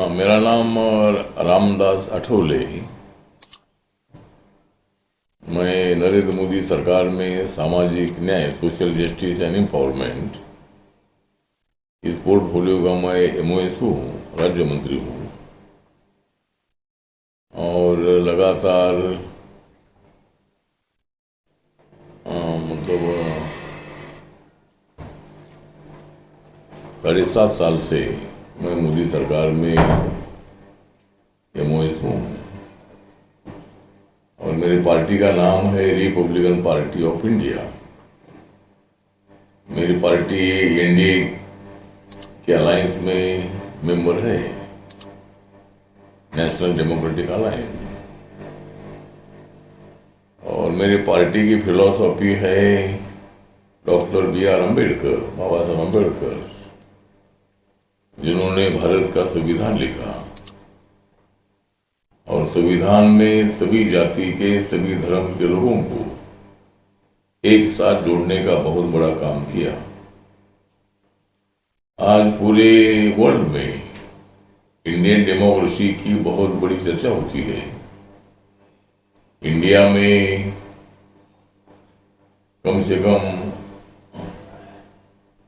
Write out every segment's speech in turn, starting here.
मेरा नाम रामदास अठौले। मैं नरेंद्र मोदी सरकार में सामाजिक न्याय, सोशल जस्टिस एंड एम्पावरमेंट, इस पोर्टफोलियो का मैं एमओएस हूँ, राज्य मंत्री हूँ। और लगातार मतलब 7.5 साल से मैं मोदी सरकार में एमओएस हूँ। और मेरी पार्टी का नाम है रिपब्लिकन पार्टी ऑफ इंडिया। मेरी पार्टी एनडीए के अलायंस में मेंबर है, नेशनल डेमोक्रेटिक अलायंस। और मेरी पार्टी की फिलॉसफी है डॉक्टर BR अम्बेडकर, बाबा साहब अम्बेडकर, जिन्होंने भारत का संविधान लिखा और संविधान में सभी जाति के, सभी धर्म के लोगों को एक साथ जोड़ने का बहुत बड़ा काम किया। आज पूरे वर्ल्ड में इंडियन डेमोक्रेसी की बहुत बड़ी चर्चा होती है। इंडिया में कम से कम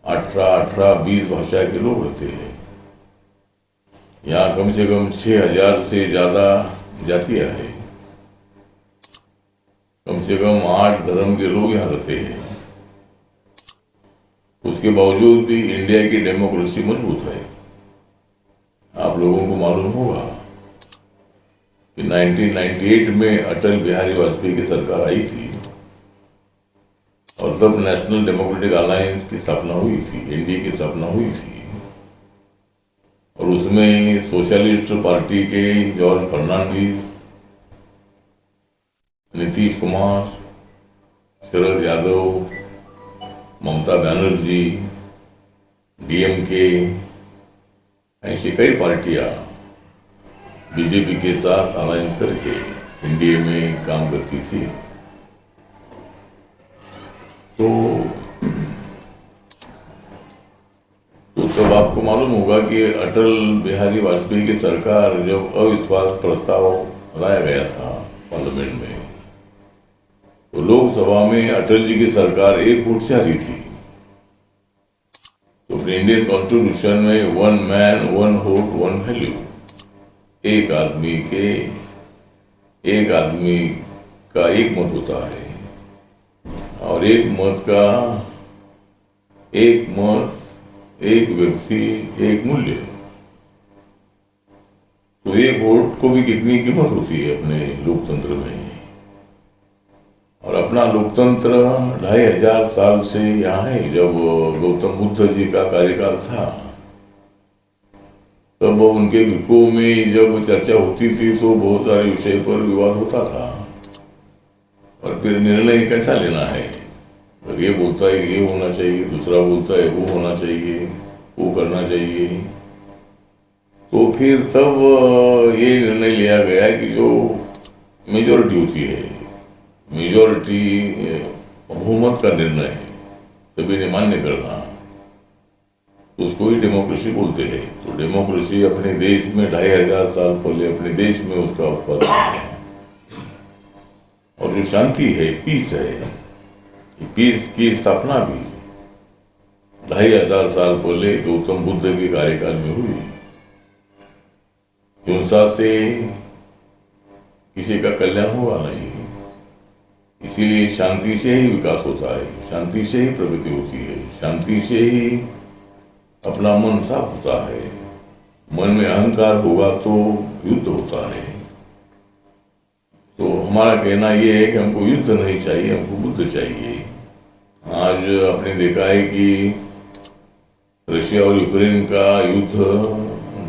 18-20 भाषा के लोग रहते हैं। यहाँ कम से कम 6,000 से ज्यादा जातियां हैं। कम से कम 8 धर्म के लोग यहाँ रहते हैं। उसके बावजूद भी इंडिया की डेमोक्रेसी मजबूत है। आप लोगों को मालूम होगा कि 1998 में अटल बिहारी वाजपेयी की सरकार आई थी और तब नेशनल डेमोक्रेटिक अलायंस की स्थापना हुई थी, एनडीए की स्थापना हुई थी। और उसमें सोशलिस्ट पार्टी के जॉर्ज फर्नांडिस, नीतीश कुमार, शरद यादव, ममता बनर्जी, डीएमके, ऐसी कई पार्टियां बीजेपी के साथ अलायंस करके एनडीए में काम करती थी। तो सब आपको मालूम होगा कि अटल बिहारी वाजपेयी की सरकार जब अविश्वास प्रस्ताव लाया गया था पार्लियामेंट में, तो लोकसभा में अटल जी की सरकार एक वोट से हारी थी। तो इंडियन कॉन्स्टिट्यूशन में 1 मैन 1 वोट 1 वैल्यू, एक आदमी का एक मत होता है और एक व्यक्ति एक मूल्य। तो एक वोट को भी कितनी कीमत होती है अपने लोकतंत्र में। और अपना लोकतंत्र 2,500 साल से यहाँ है। जब गौतम बुद्ध जी का कार्यकाल था तब उनके भिक्खुओं में जब चर्चा होती थी तो बहुत सारे विषय पर विवाद होता था और फिर निर्णय कैसा लेना है। ये बोलता है ये होना चाहिए, दूसरा बोलता है वो होना चाहिए, वो करना चाहिए। तो फिर तब ये निर्णय लिया गया कि जो मेजॉरिटी होती है, मेजॉरिटी बहुमत का निर्णय सभी ने मान्य करना, तो उसको ही डेमोक्रेसी बोलते हैं। तो डेमोक्रेसी अपने देश में 2,500 साल पहले अपने देश में उसका उत्पादन है। और जो शांति है, पीस है, पीस की स्थापना भी 2,500 साल पहले गौतम बुद्ध के कार्यकाल में हुई। हिंसा से किसी का कल्याण होगा नहीं, इसीलिए शांति से ही विकास होता है, शांति से ही प्रगति होती है, शांति से ही अपना मन साफ होता है। मन में अहंकार होगा तो युद्ध होता है। तो हमारा कहना ये है कि हमको युद्ध नहीं चाहिए, हमको बुद्ध चाहिए। आज आपने देखा है कि रशिया और यूक्रेन का युद्ध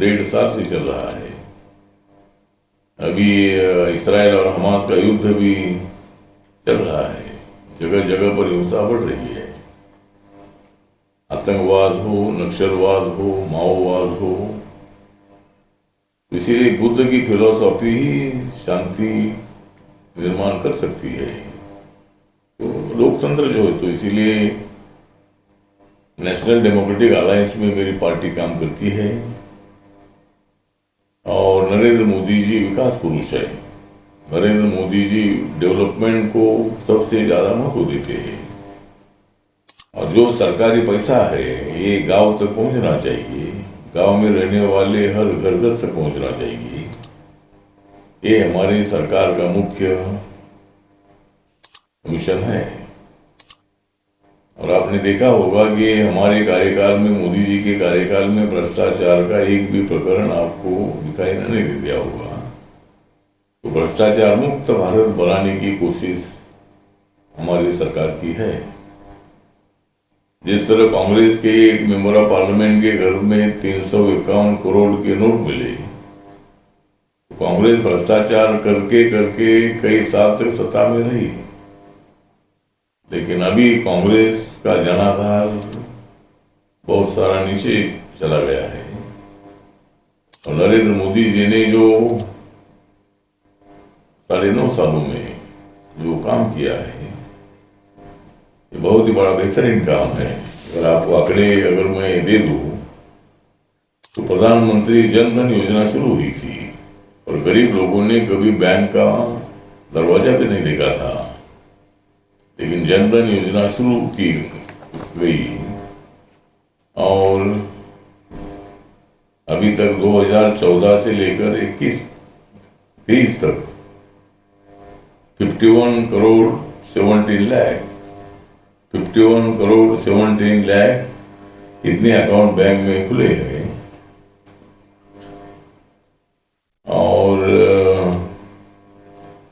1.5 साल से चल रहा है। अभी इसराइल और हमास का युद्ध भी चल रहा है। जगह जगह पर हिंसा बढ़ रही है। आतंकवाद हो, नक्सलवाद हो, माओवाद हो। इसीलिए बुद्ध की फिलॉसफी ही शांति निर्माण कर सकती है। तो लोकतंत्र जो है, तो इसीलिए नेशनल डेमोक्रेटिक अलायंस में मेरी पार्टी काम करती है। और नरेंद्र मोदी जी विकास पुरुष है। नरेंद्र मोदी जी डेवलपमेंट को सबसे ज्यादा महत्व देते हैं। और जो सरकारी पैसा है ये गांव तक पहुंचना चाहिए। गांव में रहने वाले हर घर घर तक पहुंचना चाहिए। ये हमारी सरकार का मुख्य मिशन है। और आपने देखा होगा कि हमारे कार्यकाल में, मोदी जी के कार्यकाल में भ्रष्टाचार का एक भी प्रकरण आपको दिखाई नहीं दिया होगा। तो भ्रष्टाचार मुक्त भारत बनाने की कोशिश हमारी सरकार की है। जिस तरह कांग्रेस के एक मेंबर ऑफ पार्लियामेंट के घर में 351 करोड़ के नोट मिले, तो कांग्रेस भ्रष्टाचार करके करके कई साल तक सत्ता में रही। लेकिन अभी कांग्रेस का जनाधार बहुत सारा नीचे चला गया है। और नरेंद्र मोदी जी ने जो 9.5 सालों में जो काम किया है, ये बहुत ही बड़ा बेहतरीन काम है। अगर आपको आंकड़े अगर मैं दे दूं, तो प्रधानमंत्री जन धन योजना शुरू हुई थी और गरीब लोगों ने कभी बैंक का दरवाजा भी नहीं देखा था। लेकिन जन धन योजना शुरू की गई और अभी तक 2014 से लेकर 21-23 तक 51 करोड़ 17 लाख 51 करोड़ 17 लाख इतने अकाउंट बैंक में खुले हैं। और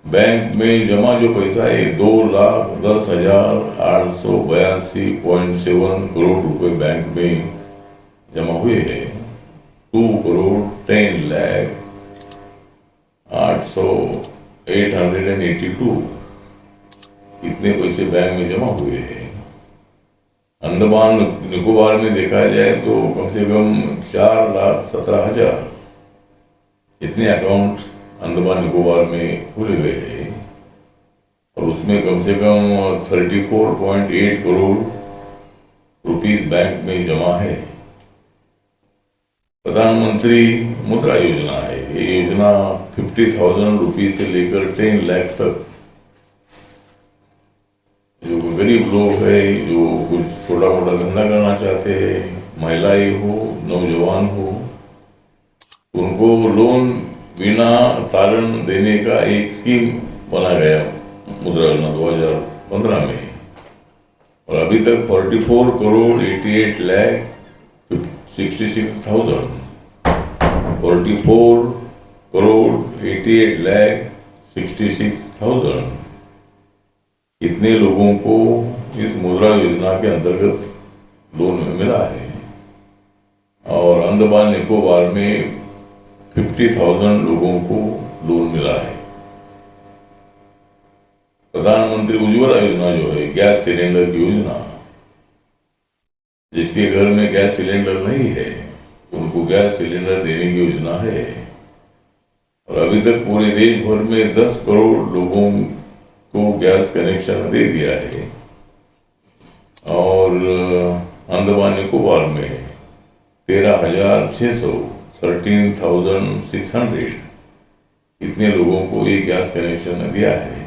बैंक में जमा जो पैसा है 2,10,882.7 करोड़ रुपए बैंक में जमा हुए हैं। 2 करोड़ 10 लाख 882 इतने पैसे बैंक में जमा हुए हैं। अंडमान निकोबार में देखा जाए तो कम से कम 4,17,000 इतने अकाउंट अंडमान निकोबार में खुले हुए हैं। और उसमें कम से कम 34.8 करोड़ रुपीस बैंक में जमा है। प्रधानमंत्री मुद्रा योजना है। ये योजना 50,000 रुपीज से लेकर 10 लाख तक जो गरीब लोग हैं, जो कुछ छोटा मोटा धंधा करना चाहते हैं, महिलाएं हो, नौजवान हो, उनको लोन बिना तारण देने का एक स्कीम बना गया मुद्रा योजना 2015 में। और अभी तक 44 करोड़ 88 लाख 66,000 44 करोड़ 88 लाख 66,000 इतने लोगों को इस मुद्रा योजना के अंतर्गत लोन मिला है। और अंडमान निकोबार में 50,000 लोगों को लोन मिला है। प्रधानमंत्री उज्ज्वला योजना जो है, गैस सिलेंडर की योजना, जिसके घर में गैस सिलेंडर नहीं है उनको गैस सिलेंडर देने की योजना है। और अभी तक पूरे देश भर में 10 करोड़ लोगों को गैस कनेक्शन दे दिया है। और अंडमान निकोबार में 13,600 13,600 इतने लोगों को ये गैस कनेक्शन दिया है।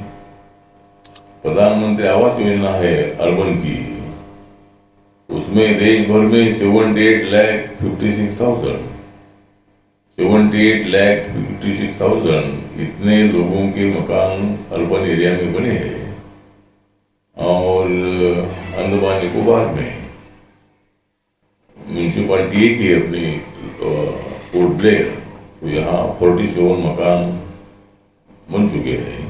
प्रधानमंत्री आवास योजना है अर्बन की, उसमें देश भर में 78 लाख 56,000 78 लाख 56,000 इतने लोगों के मकान अर्बन एरिया में बने हैं। और अंडमान निकोबार में म्यूनसिपालिटी एक ही अपनी पोर्ट ब्लेयर, तो यहाँ 47 मकान बन चुके हैं।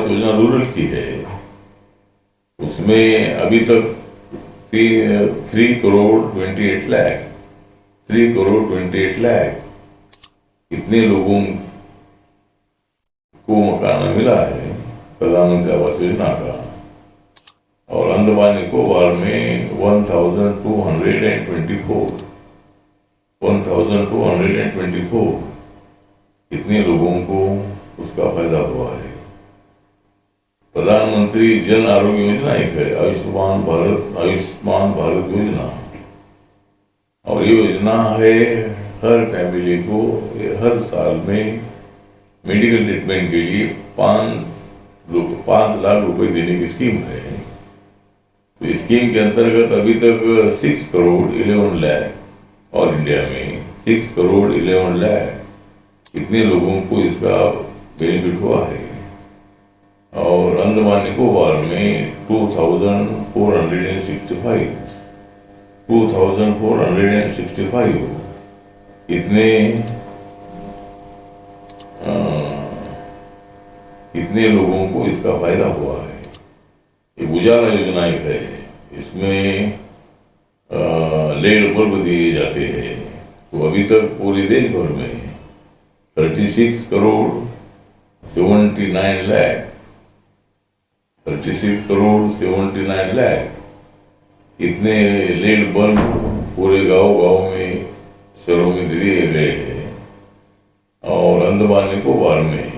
योजना रूरल की है, उसमें अभी तक 3 करोड़ 28 लाख 3 करोड़ 28 लाख इतने लोगों को मकान मिला है प्रधानमंत्री आवास योजना का। और अंडमान निकोबार में 1224 इतने लोगों को उसका फायदा हुआ है। प्रधानमंत्री जन आरोग्य योजना एक है, आयुष्मान भारत योजना। और ये योजना है हर फैमिली को हर साल में मेडिकल ट्रीटमेंट के लिए 5 लाख रुपए देने की स्कीम है। तो स्कीम के अंतर्गत अभी तक 6 करोड़ 11 लाख और इंडिया में 6 करोड़ 11 लाख इतने लोगों को इसका बेनिफिट हुआ है। और अंडमान निकोबार में 2465 इतने लोगों को इसका फायदा हुआ है। एक उजाला योजना एक है, इसमें लेड बल्ब दिए जाते हैं। तो अभी तक पूरे देश भर में 36 करोड़ 79 लाख 36 करोड़ 79 लाख इतने लेड बल्ब पूरे गांव में शहरों में दिए गए हैं। और अंडमान निकोबार में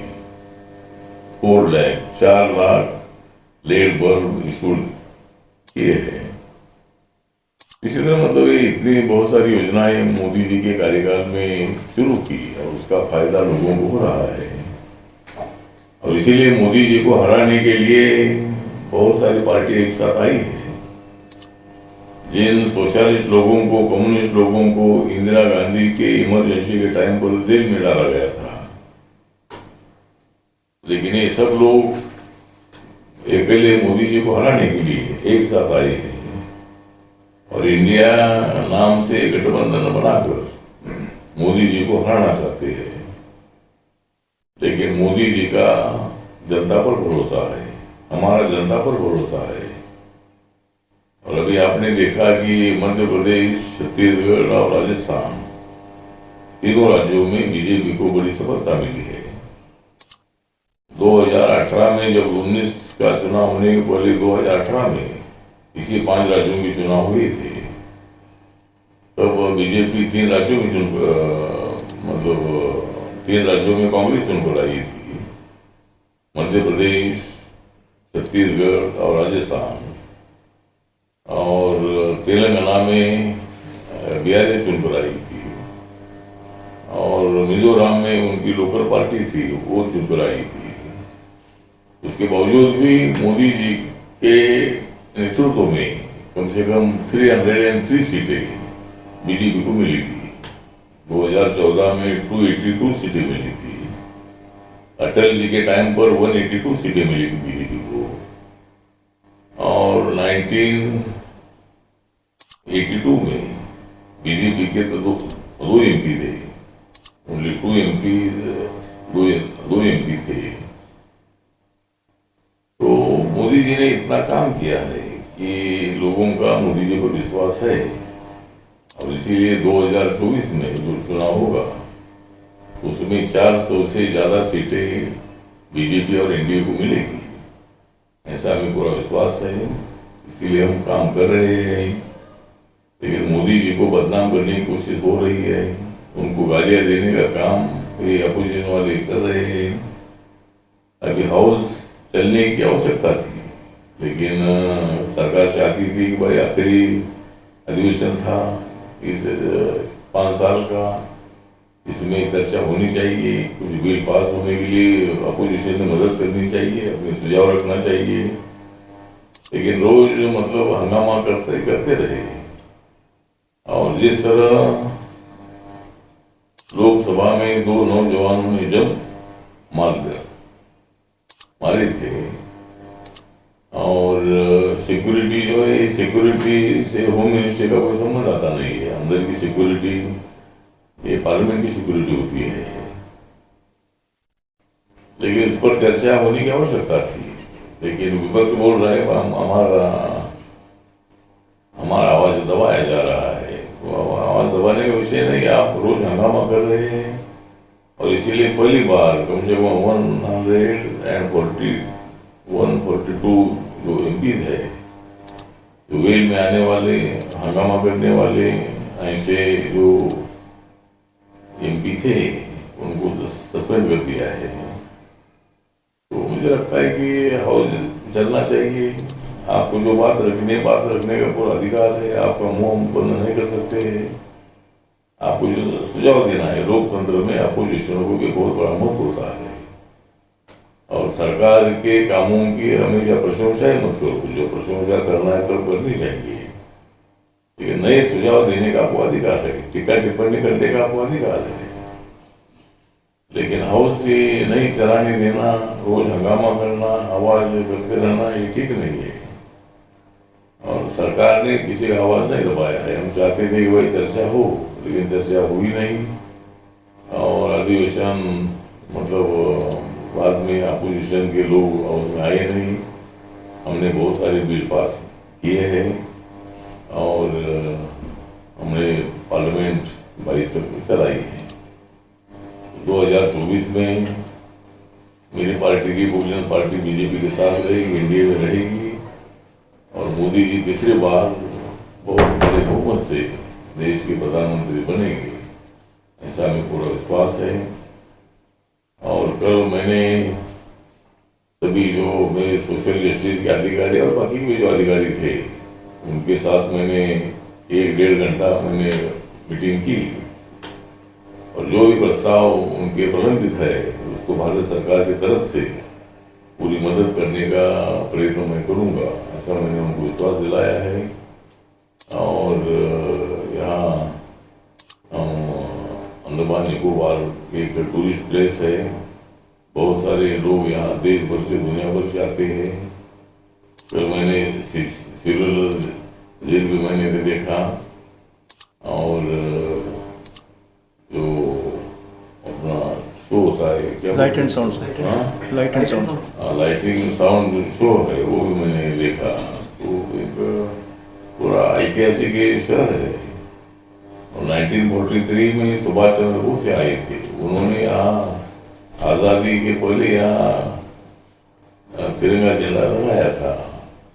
4 लाख लेड बल्ब इंस्टॉल किए हैं। इसी तरह मतलब ये इतनी बहुत सारी योजनाएं मोदी जी के कार्यकाल में शुरू की और उसका फायदा लोगों को हो रहा है। और इसीलिए मोदी जी को हराने के लिए बहुत सारी पार्टी एक साथ आई है। जिन सोशलिस्ट लोगों को, कम्युनिस्ट लोगों को इंदिरा गांधी के इमरजेंसी के टाइम पर जेल में डाला गया था, लेकिन ये सब लोग अकेले मोदी जी को हराने के लिए एक साथ आए हैं और इंडिया नाम से गठबंधन बनाकर मोदी जी को हराना चाहते हैं। लेकिन मोदी जी का जनता पर भरोसा है, हमारा जनता पर भरोसा है। और अभी आपने देखा कि मध्य प्रदेश, छत्तीसगढ़ और राजस्थान तीनों राज्यों में बीजेपी को बड़ी सफलता मिली है। 2018 में जब 19 का चुनाव होने के पहले 2018 में इसी 5 राज्यों में चुनाव हुए थे, तब बीजेपी 3 राज्यों में मतलब 3 राज्यों में कांग्रेस चुनकर आई थी, मध्य प्रदेश, छत्तीसगढ़ और राजस्थान। और तेलंगाना में बीआरएस चुनकर आई थी और मिजोरम में उनकी लोकल पार्टी थी वो चुनकर आई थी। उसके बावजूद भी मोदी जी के नेतृत्व में कम से कम 303 सीटें बीजेपी को मिली थी। 2014 में 282 सीटें मिली थी। अटल जी के टाइम पर 182 सीटें मिली थी बीजेपी को। और 1982 में बीजेपी के तो दो एमपी थे, ओनली 2 एमपी थे। तो मोदी जी ने इतना काम किया है कि लोगों का मोदी जी पर विश्वास है। और इसीलिए 2024 में जो चुनाव होगा उसमें 400 से ज्यादा सीटें बीजेपी और एनडीए को मिलेगी, ऐसा हमें पूरा विश्वास है। इसीलिए हम काम कर रहे हैं। लेकिन मोदी जी को बदनाम करने की कोशिश हो रही है, उनको गालियां देने का काम ये अपोजिशन वाले कर रहे हैं। अभी हाउस चलने की आवश्यकता थी, लेकिन सरकार चाहती थी कि भाई आखिरी अधिवेशन था इस 5 साल का, इसमें चर्चा होनी चाहिए, कुछ बिल पास होने के लिए अपोजिशन ने मदद करनी चाहिए, अपने सुझाव रखना चाहिए। लेकिन रोज मतलब हंगामा करते रहे। और जिस तरह लोकसभा में 2 नौजवानों ने जब मारे थे, और सिक्योरिटी जो है, सिक्योरिटी से होम मिनिस्ट्री का कोई संबंध आता नहीं है। अंदर की सिक्योरिटी ये पार्लियामेंट की सिक्योरिटी होती है। लेकिन इस पर चर्चा होने की आवश्यकता थी। लेकिन विपक्ष बोल रहा है हमारा आवाज दबाया जा रहा है। तो आवाज दबाने का विषय नहीं, आप रोज हंगामा कर रहे हैं और इसीलिए पहली बार कम से कम 142 जो MP है, जो वेल में आने वाले, हंगामा करने वाले ऐसे जो MP थे उनको सस्पेंड कर दिया है। तो मुझे लगता है कि हाउस चलना चाहिए। आपको जो बात रखने का पूरा अधिकार है, आपका मुंह बंद नहीं कर सकते। आपको जो सुझाव देना है, लोकतंत्र में अपोजिशन को भी बहुत बड़ा महत्व होता है। और सरकार के कामों की हमेशा प्रशंसा ही मत करो, जो प्रशंसा करना है तो करनी चाहिए, लेकिन नए सुझाव देने का आपको अधिकार है, टीका टिप्पणी करने का आपको अधिकार है। लेकिन हाउस से नहीं चलाने देना, रोज हंगामा करना, आवाज करते रहना, ये ठीक नहीं है। और सरकार ने किसी का आवाज नहीं दबाया है। हम चाहते थे कि भाई चर्चा हो, लेकिन चर्चा हुई नहीं। और अधिवेशन मतलब बाद में अपोजिशन के लोग हाउस में आए नहीं। हमने बहुत सारे बिल पास किए हैं और हमने पार्लियामेंट 22 तक चलाई है। 2024 में मेरी पार्टी की बहुजन पार्टी BJP के साथ रहेगी, एनडीए में रहेगी और मोदी जी तीसरी बार बहुत बड़े बहुमत से देश के प्रधानमंत्री बनेंगे, ऐसा हमें पूरा विश्वास है। और कल मैंने सभी जो मेरे सोशल जस्टिस के अधिकारी और बाकी भी जो अधिकारी थे उनके साथ मैंने 1-1.5 घंटा मैंने मीटिंग की और जो भी प्रस्ताव उनके प्रलंबित है उसको भारत सरकार की तरफ से पूरी मदद करने का प्रयत्न मैं करूंगा, ऐसा मैंने उनको विश्वास दिलाया है। और यहाँ अंडमान निकोबार एक टूरिस्ट प्लेस है, बहुत सारे लोग यहाँ देश भर से दुनिया भर से आते हैं। कल मैंने सिविल जेल भी मैंने देखा और जो अपना शो होता है क्या light and sound, lighting sound show है वो भी मैंने देखा। तो एक पूरा ऐतिहासिक शहर है। और 1943 में सुभाष चंद्र बोस आए थे, उन्होंने यहाँ आज़ादी के पहले यहाँ तिरंगा झंडा लगाया था।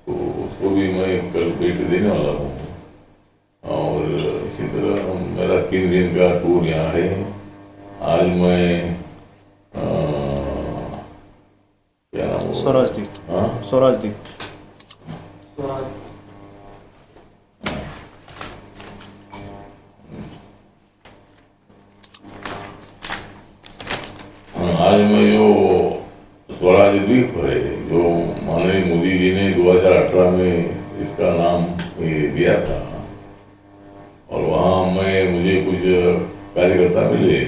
तो उसको भी मैं कल भेंट देने वाला हूँ। और इसी तरह मेरा 3 दिन का टूर यहाँ है। आज मैं क्या नाम स्वराजदीप। हाँ, स्वराजदीप। आज मैं जो स्वराज द्वीप है, जो माननीय मोदी जी ने 2018 में इसका नाम दिया था, और वहाँ मुझे कुछ कार्यकर्ता मिले,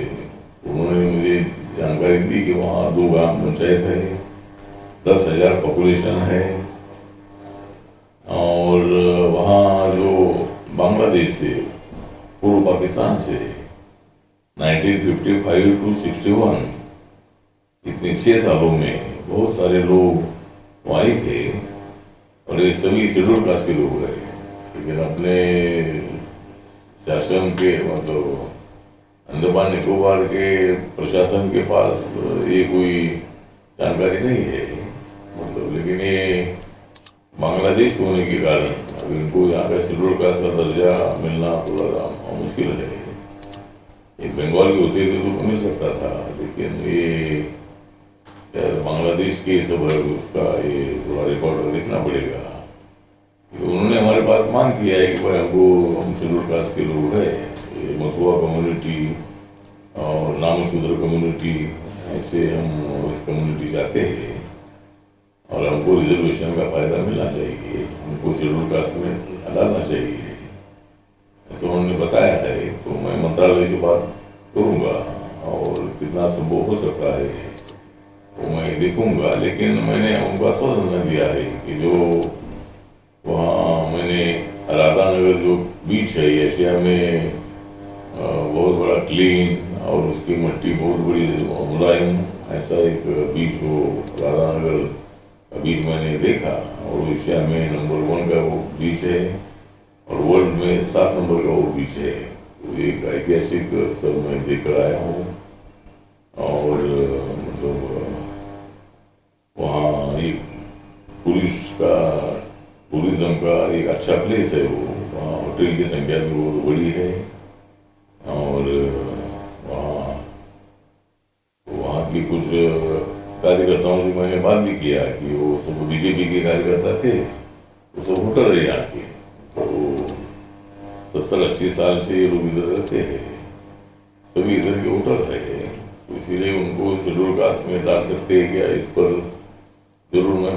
उन्होंने मुझे जानकारी दी कि वहाँ 2 ग्राम पंचायत है, 10,000 पॉपुलेशन है और वहाँ जो बांग्लादेश से, पूर्व पाकिस्तान से 1955 to 61 इतने 6 सालों में बहुत सारे लोग वहाँ थे और ये सभी शेड्यूल कास्ट के लोग हैं। लेकिन अपने शासन के मतलब अंडमान निकोबार के प्रशासन के पास ये कोई जानकारी नहीं है मतलब। लेकिन ये बांग्लादेश होने के कारण अब इनको यहाँ का शेड्यूल कास्ट का दर्जा मिलना थोड़ा मुश्किल है। ये बंगाल के होते थे तो मिल सकता था, लेकिन ये बांग्लादेश के सब का ये थोड़ा रिकॉर्ड देखना पड़ेगा। उन्होंने हमारे पास मांग किया है कि भाई हम शेड्यूल कास्ट के लोग हैं, ये मथुआ कम्युनिटी और नामशूद्र कम्युनिटी, ऐसे हम इस कम्युनिटी चाहते हैं और हमको रिजर्वेशन का फायदा मिलना चाहिए, हमको शेड्यूल कास्ट में डालना चाहिए, ऐसा उन्होंने बताया है। तो मैं मंत्रालय से बात करूँगा और कितना संभव हो सकता है वो मैं देखूंगा। लेकिन मैंने उनको आश्वासन दिया है कि जो वहाँ मैंने राधानगर जो बीच है एशिया में बहुत बड़ा क्लीन और उसकी मिट्टी बहुत बड़ी मुलायम ऐसा एक बीच हो, राधानगर का बीच मैंने देखा, और एशिया में नंबर 1 का वो बीच है और वर्ल्ड में 7 नंबर का वो बीच है। तो एक ऐतिहासिक सब मैं देख कर आया हूँ। और मतलब वहाँ एक टूरिज्म का एक अच्छा प्लेस है वो। वहाँ होटल की संख्या भी बहुत बड़ी है, और वहाँ वहाँ की कुछ कार्यकर्ताओं से मैंने बात भी किया कि वो सब बीजेपी के कार्यकर्ता थे, वो सब वोटर है यहाँ के। तो 70-80 साल से ये लोग इधर रहते हैं, सभी इधर के वोटर है। तो इसीलिए उनको शेड्यूल कास्ट में डाल सकते हैं क्या, इस पर जरूर मैं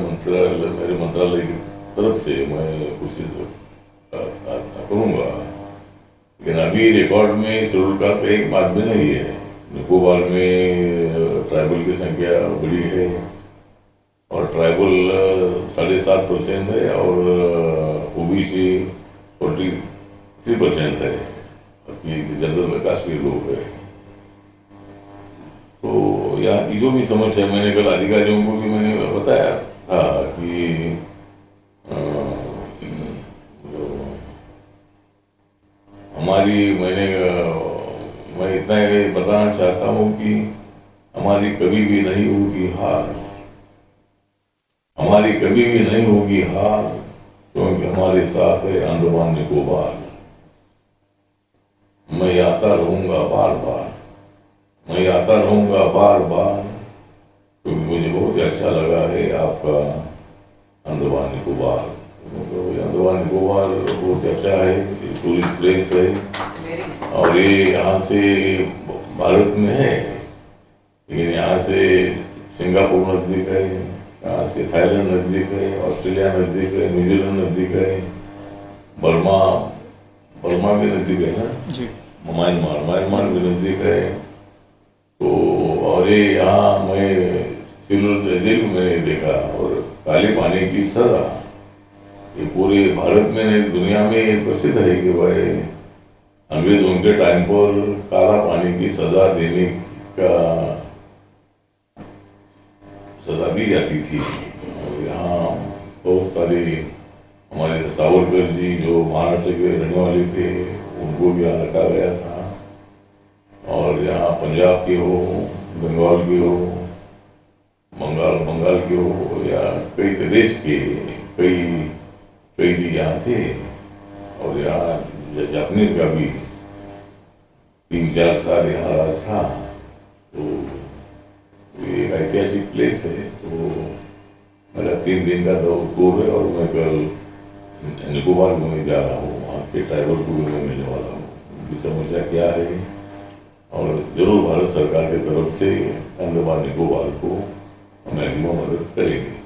मेरे मंत्रालय की तरफ से मैं कोशिश करूँगा। लेकिन अभी रिकॉर्ड में शेड्यूल कास्ट का एक बात भी नहीं है। निकोबार में ट्राइबल की संख्या बड़ी है, और ट्राइबल 7.5% है, और ओबीसी 43% है, बाकी जनरल कास्ट के लोग है। तो यहाँ की जो भी समस्या, मैंने कल अधिकारियों को भी मैंने बताया था कि मैं इतना ही बताना चाहता हूँ कि हमारी कभी भी नहीं होगी हार, हमारी कभी भी नहीं होगी हार, क्योंकि हमारे साथ है अंडमान निकोबार। मैं आता रहूंगा बार बार, मैं आता रहूंगा बार बार, क्योंकि मुझे बहुत ही अच्छा लगा है आपका अंडमान निकोबार। अंडमान निकोबार बहुत अच्छा है, टूरिस्ट प्लेस है, और ये यहाँ से भारत में है, लेकिन यहाँ से सिंगापुर नज़दीक है, यहाँ से थाईलैंड नज़दीक है, ऑस्ट्रेलिया नज़दीक है, न्यूजीलैंड नज़दीक है, बर्मा भी नज़दीक है ना जी, म्यांमार भी नज़दीक है। तो और ये यहाँ मैं सिल्वर जेल में मैंने देखा, और काले पानी की सजा, ये पूरे भारत में नहीं दुनिया में ये प्रसिद्ध है कि भाई अंग्रेजों के टाइम पर काला पानी की सजा देने का सजा दी जाती थी। और यहाँ बहुत सारे हमारे सावरकर जी जो महाराष्ट्र के रहने वाले थे, उनको भी यहाँ रखा गया था। और यहाँ पंजाब के हो, बंगाल के हो, बंगाल के हो, या कई देश के कई भी यहाँ थे। और यहाँ जापानीज का भी 3-4 साल यहाँ राज था। तो ये एक ऐतिहासिक प्लेस है। तो मेरा 3 दिन का टूर है, और मैं कल निकोबार घूमने जा रहा हूँ, वहाँ के ट्राइबल को भी मैं मिलने वाला हूँ, उनकी समस्या क्या है, और जरूर भारत सरकार की तरफ से अंडमान निकोबार को मैक्सिमम मदद करेंगे।